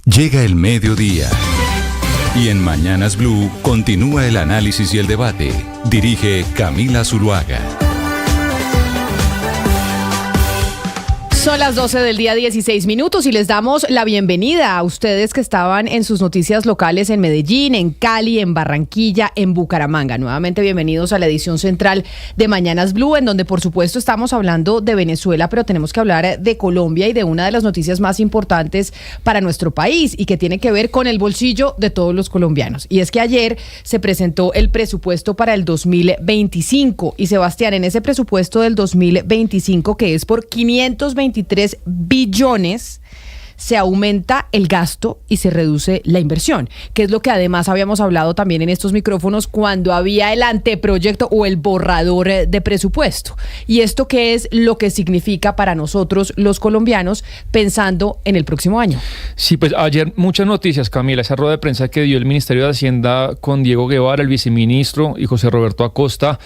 Llega el mediodía. Y en Mañanas Blue continúa el análisis y el debate. Dirige Camila Zuluaga. Son las 12 del día, 16 minutos, y les damos la bienvenida a ustedes que estaban en sus noticias locales en Medellín, en Cali, en Barranquilla, en Bucaramanga. Nuevamente bienvenidos a la edición central de Mañanas Blue, en donde por supuesto estamos hablando de Venezuela, pero tenemos que hablar de Colombia y de una de las noticias más importantes para nuestro país y que tiene que ver con el bolsillo de todos los colombianos. Y es que ayer se presentó el presupuesto para el 2025 y, Sebastián, en ese presupuesto del 2025, que es por 523 billones, se aumenta el gasto y se reduce la inversión, que es lo que además habíamos hablado también en estos micrófonos cuando había el anteproyecto o el borrador de presupuesto. ¿Y esto qué es lo que significa para nosotros los colombianos pensando en el próximo año? Sí, pues ayer muchas noticias, Camila. Esa rueda de prensa que dio el Ministerio de Hacienda con Diego Guevara, el viceministro, y José Roberto Acosta,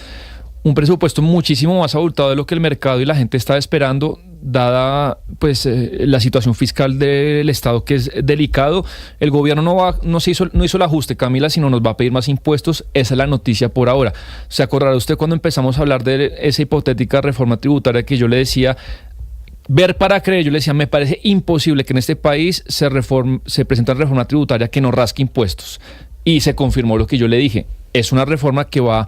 un presupuesto muchísimo más abultado de lo que el mercado y la gente estaba esperando, dada pues la situación fiscal del Estado, que es delicado. El gobierno no hizo el ajuste, Camila, sino nos va a pedir más impuestos. Esa es la noticia por ahora. ¿Se acordará usted cuando empezamos a hablar de esa hipotética reforma tributaria que yo le decía, ver para creer? Yo le decía, me parece imposible que en este país se presente una reforma tributaria que no rasque impuestos. Y se confirmó lo que yo le dije. Es una reforma que va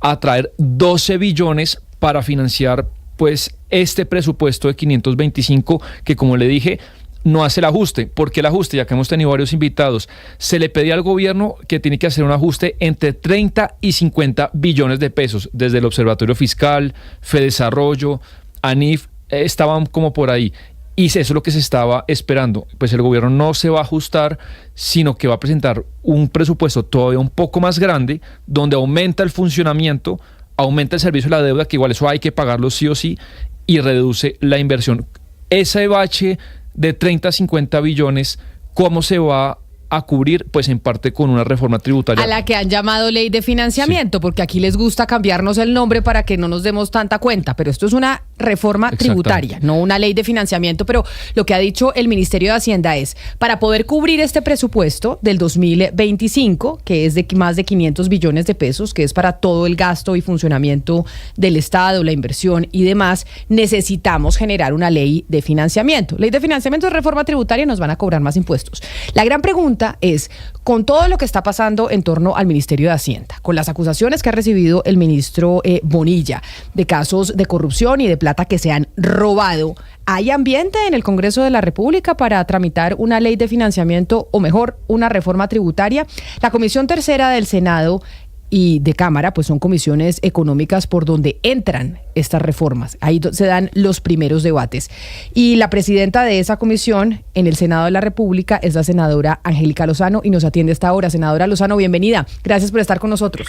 a traer 12 billones para financiar pues este presupuesto de 525, que, como le dije, no hace el ajuste. ¿Por qué el ajuste? Ya que hemos tenido varios invitados. Se le pedía al gobierno que tiene que hacer un ajuste entre 30 y 50 billones de pesos, desde el Observatorio Fiscal, Fedesarrollo, ANIF, estaban como por ahí. Y eso es lo que se estaba esperando. Pues el gobierno no se va a ajustar, sino que va a presentar un presupuesto todavía un poco más grande, donde aumenta el funcionamiento, aumenta el servicio de la deuda, que igual eso hay que pagarlo sí o sí, y reduce la inversión. Ese bache de 30 a 50 billones, ¿cómo se va a cubrir? Pues en parte con una reforma tributaria. A la que han llamado ley de financiamiento, sí, porque aquí les gusta cambiarnos el nombre para que no nos demos tanta cuenta, pero esto es una reforma tributaria, no una ley de financiamiento. Pero lo que ha dicho el Ministerio de Hacienda es, para poder cubrir este presupuesto del 2025, que es de más de 500 billones de pesos, que es para todo el gasto y funcionamiento del Estado, la inversión y demás, necesitamos generar una ley de financiamiento. Ley de financiamiento, de reforma tributaria, nos van a cobrar más impuestos. La gran pregunta es, con todo lo que está pasando en torno al Ministerio de Hacienda, con las acusaciones que ha recibido el ministro Bonilla de casos de corrupción y de plata que se han robado, ¿hay ambiente en el Congreso de la República para tramitar una ley de financiamiento, o mejor, una reforma tributaria? La Comisión Tercera del Senado y de Cámara, pues son comisiones económicas por donde entran estas reformas. Ahí se dan los primeros debates. Y la presidenta de esa comisión en el Senado de la República es la senadora Angélica Lozano, y nos atiende esta hora. Senadora Lozano, bienvenida. Gracias por estar con nosotros.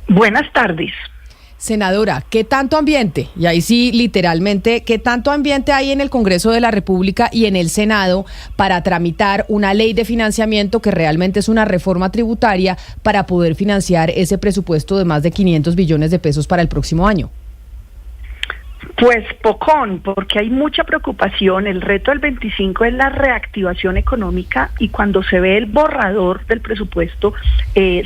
Buenas tardes. Senadora, ¿qué tanto ambiente? Y ahí sí, literalmente, ¿qué tanto ambiente hay en el Congreso de la República y en el Senado para tramitar una ley de financiamiento que realmente es una reforma tributaria para poder financiar ese presupuesto de más de 500 billones de pesos para el próximo año? Pues pocón, porque hay mucha preocupación. El reto del 25 es la reactivación económica, y cuando se ve el borrador del presupuesto,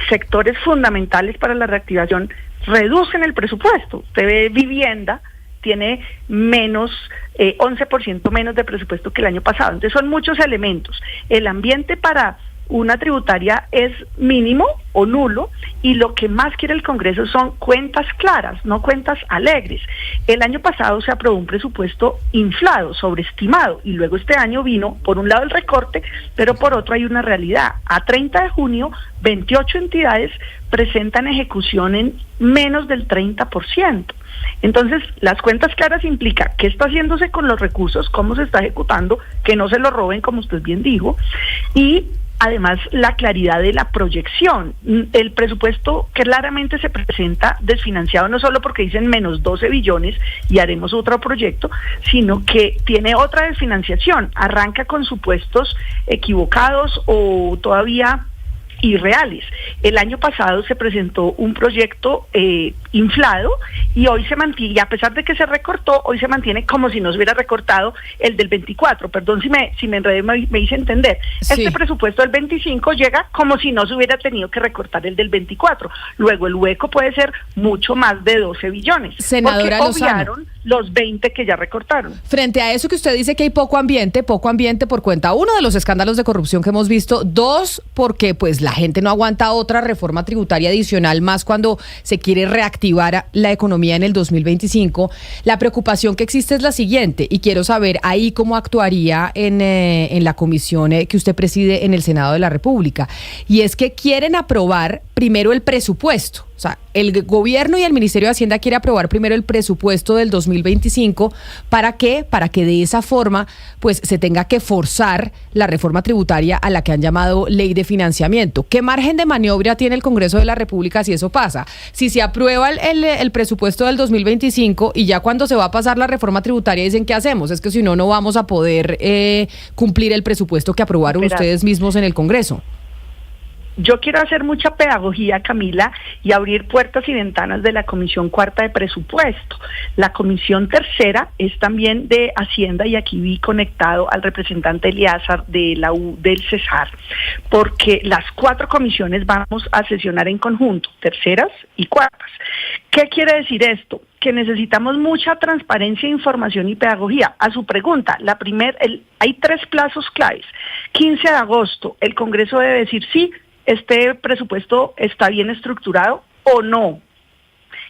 sectores fundamentales para la reactivación reducen el presupuesto. Usted ve vivienda, tiene menos, 11% menos de presupuesto que el año pasado. Entonces son muchos elementos. El ambiente para una tributaria es mínimo o nulo, y lo que más quiere el Congreso son cuentas claras, no cuentas alegres. El año pasado se aprobó un presupuesto inflado, sobreestimado, y luego este año vino, por un lado, el recorte, pero por otro hay una realidad. A 30 de junio, 28 entidades presentan ejecución en menos del 30%. Entonces, las cuentas claras implica qué está haciéndose con los recursos, cómo se está ejecutando, que no se lo roben, como usted bien dijo, y además la claridad de la proyección. El presupuesto claramente se presenta desfinanciado, no solo porque dicen menos 12 billones y haremos otro proyecto, sino que tiene otra desfinanciación. Arranca con supuestos equivocados o todavía irreales. El año pasado se presentó un proyecto inflado, y hoy se mantiene, y a pesar de que se recortó, hoy se mantiene como si no se hubiera recortado el del 24. Perdón si me enredé, me hice entender. Sí. Este presupuesto del 25 llega como si no se hubiera tenido que recortar el del 24. Luego el hueco puede ser mucho más de 12 billones. Senadora porque Lozano, obviaron los 20 que ya recortaron. frente a eso que usted dice que hay poco ambiente por cuenta, uno, de los escándalos de corrupción que hemos visto, dos, porque pues la gente no aguanta otra reforma tributaria adicional, más cuando se quiere reactivar la economía en el 2025. La preocupación que existe es la siguiente, y quiero saber ahí cómo actuaría en la comisión que usted preside en el Senado de la República, y es que quieren aprobar primero el presupuesto. O sea, el gobierno y el Ministerio de Hacienda quiere aprobar primero el presupuesto del 2025. ¿Para qué? Para que de esa forma pues se tenga que forzar la reforma tributaria a la que han llamado ley de financiamiento. ¿Qué margen de maniobra tiene el Congreso de la República si eso pasa? Si se aprueba el presupuesto del 2025 y ya cuando se va a pasar la reforma tributaria dicen ¿qué hacemos? Es que si no, no vamos a poder cumplir el presupuesto que aprobaron ustedes mismos en el Congreso. Yo quiero hacer mucha pedagogía, Camila, y abrir puertas y ventanas de la Comisión Cuarta de Presupuesto. La Comisión Tercera es también de Hacienda, y aquí vi conectado al representante Eliazar de la U del Cesar, porque las 4 comisiones vamos a sesionar en conjunto, terceras y cuartas. ¿Qué quiere decir esto? Que necesitamos mucha transparencia, información y pedagogía. A su pregunta, hay 3 plazos claves. 15 de agosto, el Congreso debe decir sí, este presupuesto está bien estructurado o no.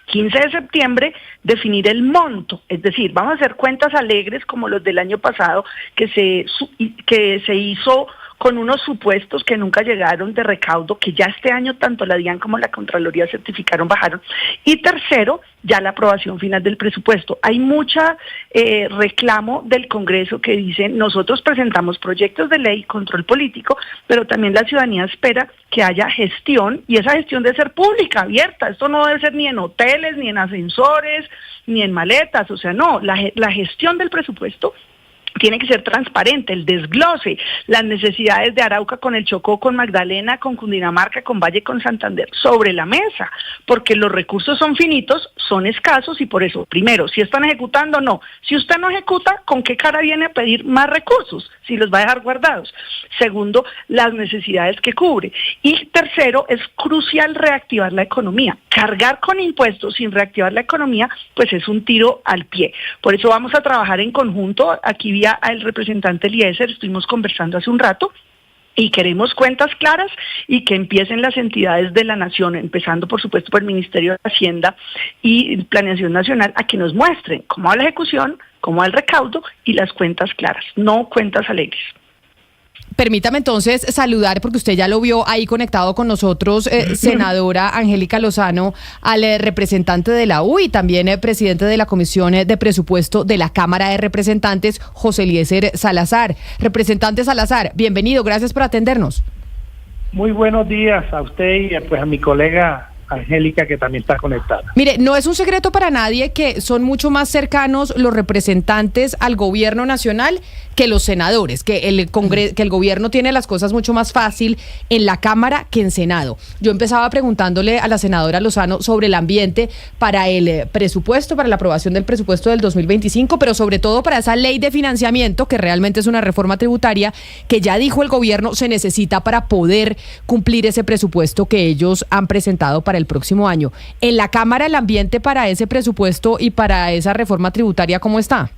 15 de septiembre, definir el monto, es decir, vamos a hacer cuentas alegres como los del año pasado, que se hizo con unos supuestos que nunca llegaron de recaudo, que ya este año tanto la DIAN como la Contraloría certificaron, bajaron. Y tercero, ya la aprobación final del presupuesto. Hay mucha reclamo del Congreso que dice, nosotros presentamos proyectos de ley, control político, pero también la ciudadanía espera que haya gestión, y esa gestión debe ser pública, abierta. Esto no debe ser ni en hoteles, ni en ascensores, ni en maletas. O sea, no, la gestión del presupuesto tiene que ser transparente, el desglose, las necesidades de Arauca con el Chocó, con Magdalena, con Cundinamarca, con Valle, con Santander, sobre la mesa, porque los recursos son finitos, son escasos, y por eso, primero, si están ejecutando, no. Si usted no ejecuta, ¿con qué cara viene a pedir más recursos? Si los va a dejar guardados. Segundo, las necesidades que cubre. Y tercero, es crucial reactivar la economía. Cargar con impuestos sin reactivar la economía, pues es un tiro al pie. Por eso vamos a trabajar en conjunto. Aquí vi al representante Eliezer, estuvimos conversando hace un rato, y queremos cuentas claras y que empiecen las entidades de la nación, empezando por supuesto por el Ministerio de Hacienda y Planeación Nacional, a que nos muestren cómo va la ejecución, cómo va el recaudo y las cuentas claras, no cuentas alegres. Permítame entonces saludar, porque usted ya lo vio ahí conectado con nosotros, senadora Angélica Lozano, al representante de la U y también presidente de la Comisión de Presupuesto de la Cámara de Representantes, José Eliezer Salazar. Representante Salazar, bienvenido, gracias por atendernos. Muy buenos días a usted y pues a mi colega Angélica, que también está conectada. Mire, no es un secreto para nadie que son mucho más cercanos los representantes al gobierno nacional que los senadores, que el gobierno tiene las cosas mucho más fácil en la Cámara que en Senado. Yo empezaba preguntándole a la senadora Lozano sobre el ambiente para el presupuesto, para la aprobación del presupuesto del 2025, pero sobre todo para esa ley de financiamiento, que realmente es una reforma tributaria que ya dijo el gobierno se necesita para poder cumplir ese presupuesto que ellos han presentado para el próximo año. En la Cámara, el ambiente para ese presupuesto y para esa reforma tributaria, ¿cómo está?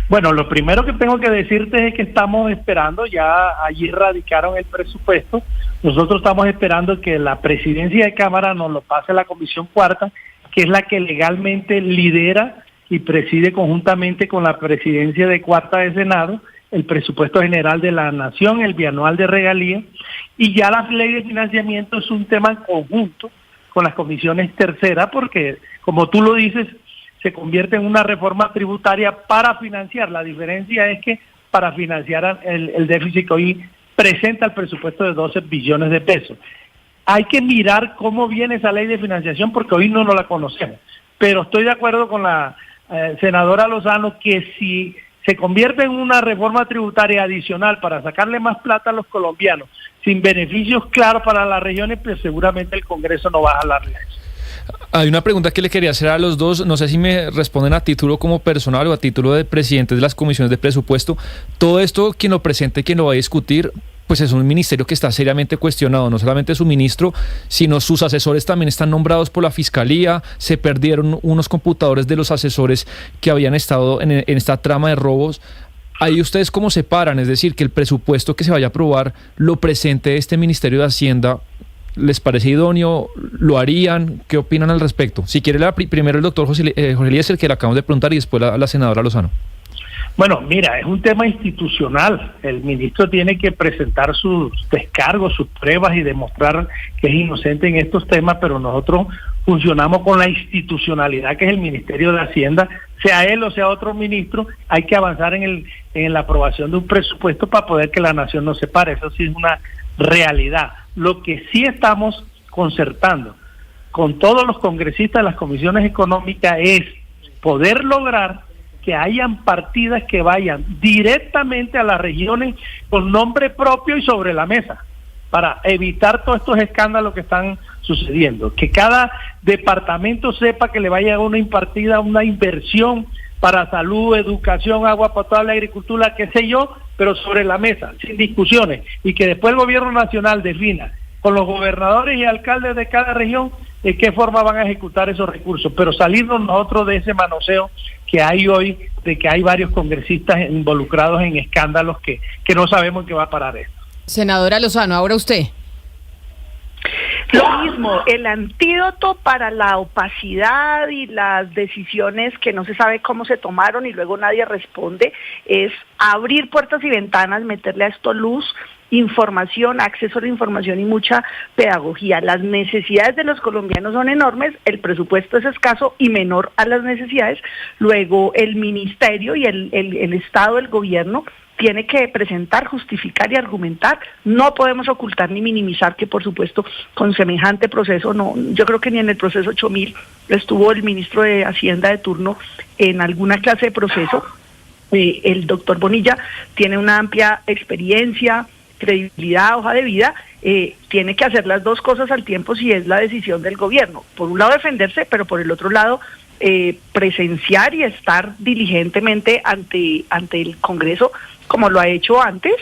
Bueno, lo primero que tengo que decirte es que estamos esperando, ya allí radicaron el presupuesto, nosotros estamos esperando que la presidencia de Cámara nos lo pase a la Comisión Cuarta, que es la que legalmente lidera y preside conjuntamente con la presidencia de Cuarta de Senado el presupuesto general de la Nación, el bianual de regalías, y ya la ley de financiamiento es un tema en conjunto con las comisiones terceras, porque como tú lo dices, se convierte en una reforma tributaria para financiar. La diferencia es que para financiar el déficit que hoy presenta el presupuesto de 12 billones de pesos. Hay que mirar cómo viene esa ley de financiación, porque hoy no la conocemos. Pero estoy de acuerdo con la senadora Lozano que si se convierte en una reforma tributaria adicional para sacarle más plata a los colombianos, sin beneficios claros para las regiones, pues seguramente el Congreso no va a jalarle a eso. Hay una pregunta que le quería hacer a los dos, no sé si me responden a título como personal o a título de presidentes de las comisiones de presupuesto. Todo esto, quien lo presente, quien lo va a discutir, pues es un ministerio que está seriamente cuestionado, no solamente su ministro, sino sus asesores también están nombrados por la Fiscalía, se perdieron unos computadores de los asesores que habían estado en esta trama de robos. Ahí ustedes cómo se paran, es decir, que el presupuesto que se vaya a aprobar lo presente este Ministerio de Hacienda. ¿Les parece idóneo? ¿Lo harían? ¿Qué opinan al respecto? Si quiere, primero el doctor José Eliezer, que le acabamos de preguntar, y después la senadora Lozano. Bueno, mira, es un tema institucional. El ministro tiene que presentar sus descargos, sus pruebas y demostrar que es inocente en estos temas, pero nosotros funcionamos con la institucionalidad que es el Ministerio de Hacienda, sea él o sea otro ministro. Hay que avanzar en la aprobación de un presupuesto para poder que la nación no se pare. Eso sí es una realidad. Lo que sí estamos concertando con todos los congresistas de las comisiones económicas es poder lograr que hayan partidas que vayan directamente a las regiones con nombre propio y sobre la mesa, para evitar todos estos escándalos que están sucediendo. Que cada departamento sepa que le vaya a una impartida, una inversión para salud, educación, agua potable, agricultura, qué sé yo, pero sobre la mesa, sin discusiones, y que después el gobierno nacional defina con los gobernadores y alcaldes de cada región de qué forma van a ejecutar esos recursos, pero salirnos nosotros de ese manoseo que hay hoy, de que hay varios congresistas involucrados en escándalos que no sabemos qué va a parar esto. Senadora Lozano, ahora usted. Lo mismo, el antídoto para la opacidad y las decisiones que no se sabe cómo se tomaron y luego nadie responde es abrir puertas y ventanas, meterle a esto luz, información, acceso a la información y mucha pedagogía. Las necesidades de los colombianos son enormes, el presupuesto es escaso y menor a las necesidades. Luego el ministerio y el Estado, el gobierno, tiene que presentar, justificar y argumentar. No podemos ocultar ni minimizar que, por supuesto, con semejante proceso, no, yo creo que ni en el proceso 8000 estuvo el ministro de Hacienda de turno en alguna clase de proceso. El doctor Bonilla tiene una amplia experiencia, credibilidad, hoja de vida, tiene que hacer las dos cosas al tiempo si es la decisión del gobierno. Por un lado defenderse, pero por el otro lado presenciar y estar diligentemente ante el Congreso, como lo ha hecho antes,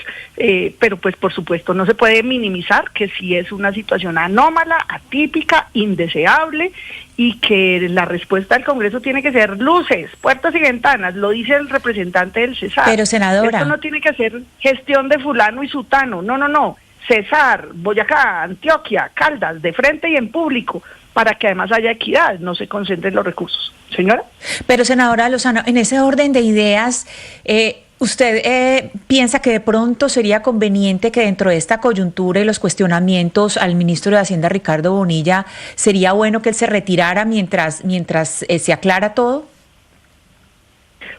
pero pues por supuesto no se puede minimizar que sí es una situación anómala, atípica, indeseable, y que la respuesta del Congreso tiene que ser luces, puertas y ventanas, lo dice el representante del Cesar. Pero senadora, esto no tiene que ser gestión de fulano y sutano, no, Cesar, Boyacá, Antioquia, Caldas, de frente y en público, para que además haya equidad, no se concentren los recursos. Señora. Pero senadora Lozano, en ese orden de ideas, ¿usted piensa que de pronto sería conveniente que dentro de esta coyuntura y los cuestionamientos al ministro de Hacienda, Ricardo Bonilla, sería bueno que él se retirara mientras se aclara todo?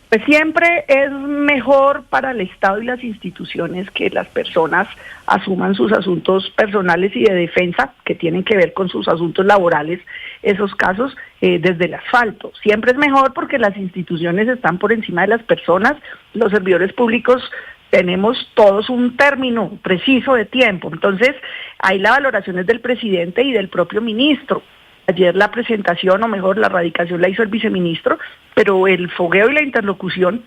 Pues siempre es mejor para el Estado y las instituciones que las personas asuman sus asuntos personales y de defensa, que tienen que ver con sus asuntos laborales, esos casos desde el asfalto. Siempre es mejor porque las instituciones están por encima de las personas, los servidores públicos tenemos todos un término preciso de tiempo, entonces ahí la valoración es del presidente y del propio ministro. Ayer la presentación, o mejor la radicación, la hizo el viceministro, pero el fogueo y la interlocución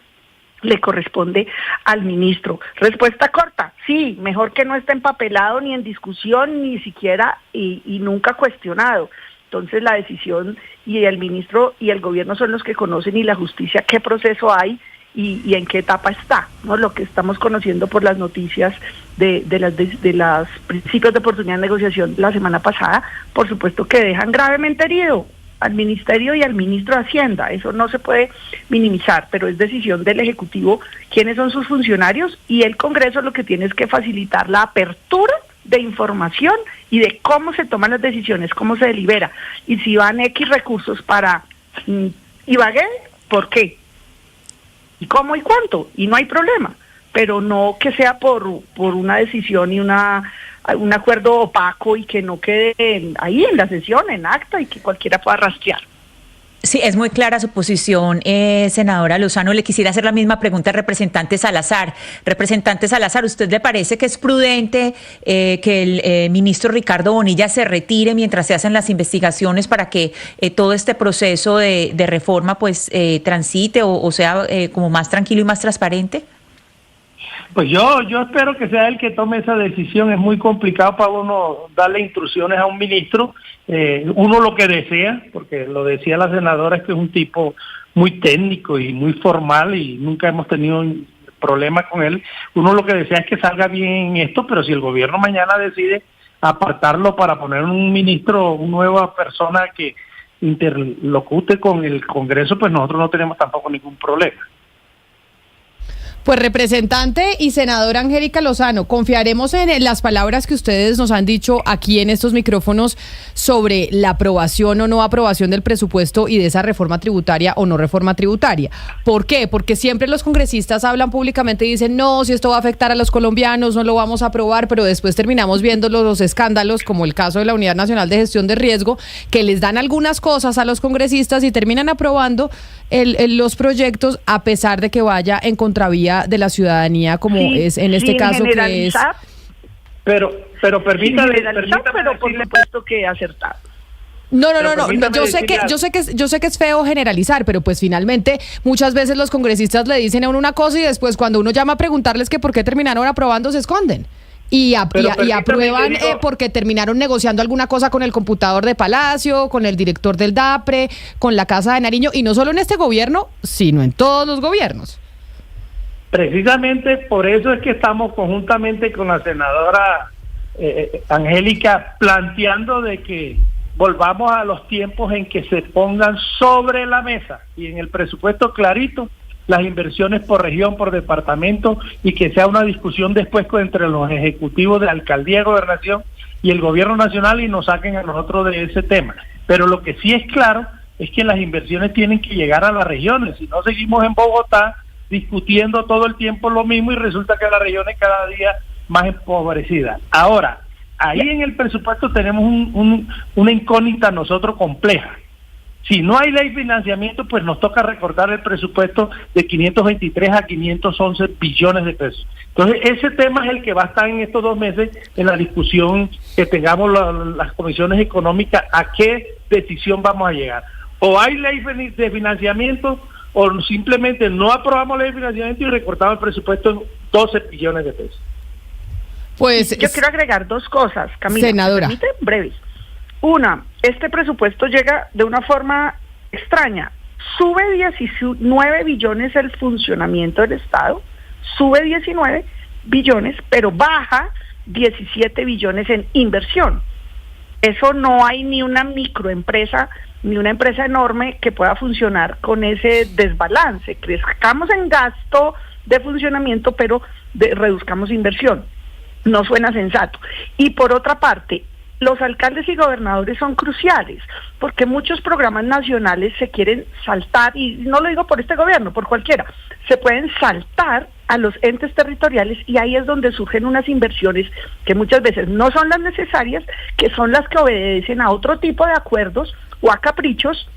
le corresponde al ministro. Respuesta corta, sí, mejor que no esté empapelado ni en discusión, ni siquiera y nunca cuestionado. Entonces la decisión y el ministro y el gobierno son los que conocen, y la justicia qué proceso hay y en qué etapa está, ¿no? Lo que estamos conociendo por las noticias de los principios de oportunidad de negociación la semana pasada, por supuesto que dejan gravemente herido al ministerio y al ministro de Hacienda. Eso no se puede minimizar, pero es decisión del Ejecutivo quiénes son sus funcionarios, y el Congreso lo que tiene es que facilitar la apertura de información y de cómo se toman las decisiones, cómo se delibera, y si van X recursos para Ibagué, ¿por qué? ¿Y cómo y cuánto? Y no hay problema, pero no que sea por una decisión y un acuerdo opaco y que no quede ahí en la sesión, en acta, y que cualquiera pueda rastrear. Sí, es muy clara su posición, senadora Lozano. Le quisiera hacer la misma pregunta al representante Salazar. Representante Salazar, ¿usted le parece que es prudente que el ministro Ricardo Bonilla se retire mientras se hacen las investigaciones para que todo este proceso de reforma pues transite o sea como más tranquilo y más transparente? Pues yo espero que sea él que tome esa decisión. Es muy complicado para uno darle instrucciones a un ministro. Uno lo que desea, porque lo decía la senadora, es que es un tipo muy técnico y muy formal y nunca hemos tenido problemas con él. Uno lo que desea es que salga bien esto, pero si el gobierno mañana decide apartarlo para poner un ministro, una nueva persona que interlocute con el Congreso, pues nosotros no tenemos tampoco ningún problema. Pues representante y senadora Angélica Lozano, confiaremos en las palabras que ustedes nos han dicho aquí en estos micrófonos sobre la aprobación o no aprobación del presupuesto y de esa reforma tributaria o no reforma tributaria. ¿Por qué? Porque siempre los congresistas hablan públicamente y dicen, no, si esto va a afectar a los colombianos, no lo vamos a aprobar, pero después terminamos viendo los escándalos, como el caso de la Unidad Nacional de Gestión de Riesgo, que les dan algunas cosas a los congresistas y terminan aprobando los proyectos a pesar de que vaya en contravía de la ciudadanía, como es en este caso que es. Pero permítame, pero por supuesto que acertado. No. Yo sé que es feo generalizar, pero pues finalmente muchas veces los congresistas le dicen a uno una cosa y después cuando uno llama a preguntarles que por qué terminaron aprobando se esconden. Y aprueban porque terminaron negociando alguna cosa con el computador de Palacio, con el director del DAPRE, con la Casa de Nariño, y no solo en este gobierno, sino en todos los gobiernos. Precisamente por eso es que estamos conjuntamente con la senadora Angélica planteando de que volvamos a los tiempos en que se pongan sobre la mesa y en el presupuesto clarito las inversiones por región, por departamento, y que sea una discusión después entre los ejecutivos de alcaldía y gobernación y el gobierno nacional y nos saquen a nosotros de ese tema. Pero lo que sí es claro es que las inversiones tienen que llegar a las regiones, si no seguimos en Bogotá discutiendo todo el tiempo lo mismo y resulta que la región es cada día más empobrecida. Ahora, ahí en el presupuesto tenemos una incógnita nosotros compleja. Si no hay ley de financiamiento, pues nos toca recortar el presupuesto de 523 a 511 billones de pesos. Entonces, ese tema es el que va a estar en estos 2 meses en la discusión que tengamos las comisiones económicas, a qué decisión vamos a llegar. O hay ley de financiamiento, o simplemente no aprobamos ley de financiamiento y recortamos el presupuesto en 12 billones de pesos. Pues yo quiero agregar 2 cosas, Camila. Senadora. ¿Me permite? Breves. Una, este presupuesto llega de una forma extraña. Sube 19 billones el funcionamiento del Estado, sube 19 billones, pero baja 17 billones en inversión. Eso no hay ni una microempresa, ni una empresa enorme que pueda funcionar con ese desbalance. Crezcamos en gasto de funcionamiento, pero reduzcamos inversión. No suena sensato. Y por otra parte, los alcaldes y gobernadores son cruciales, porque muchos programas nacionales se quieren saltar, y no lo digo por este gobierno, por cualquiera, se pueden saltar a los entes territoriales y ahí es donde surgen unas inversiones que muchas veces no son las necesarias, que son las que obedecen a otro tipo de acuerdos o a caprichos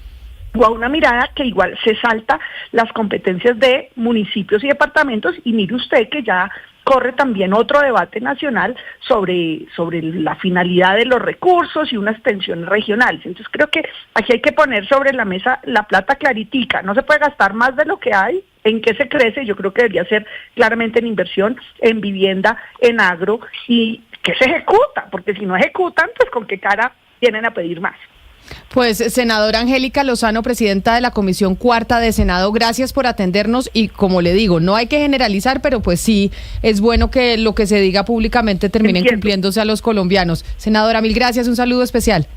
o a una mirada que igual se salta las competencias de municipios y departamentos. Y mire usted que ya corre también otro debate nacional sobre la finalidad de los recursos y unas tensiones regionales. Entonces creo que aquí hay que poner sobre la mesa la plata claritica. No se puede gastar más de lo que hay. ¿En qué se crece? Yo creo que debería ser claramente en inversión, en vivienda, en agro, y que se ejecuta, porque si no ejecutan, pues con qué cara vienen a pedir más. Pues, senadora Angélica Lozano, presidenta de la Comisión Cuarta de Senado, gracias por atendernos y, como le digo, no hay que generalizar, pero pues sí es bueno que lo que se diga públicamente termine cumpliéndose a los colombianos. Senadora, mil gracias, un saludo especial.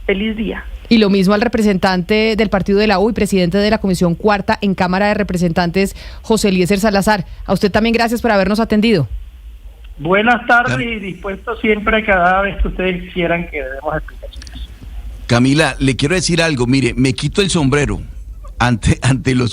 Feliz día. Y lo mismo al representante del partido de la U y presidente de la Comisión Cuarta en Cámara de Representantes, José Eliezer Salazar. A usted también gracias por habernos atendido. Buenas tardes y dispuesto siempre cada vez que ustedes quieran que demos explicaciones. Camila, le quiero decir algo, mire, me quito el sombrero ante los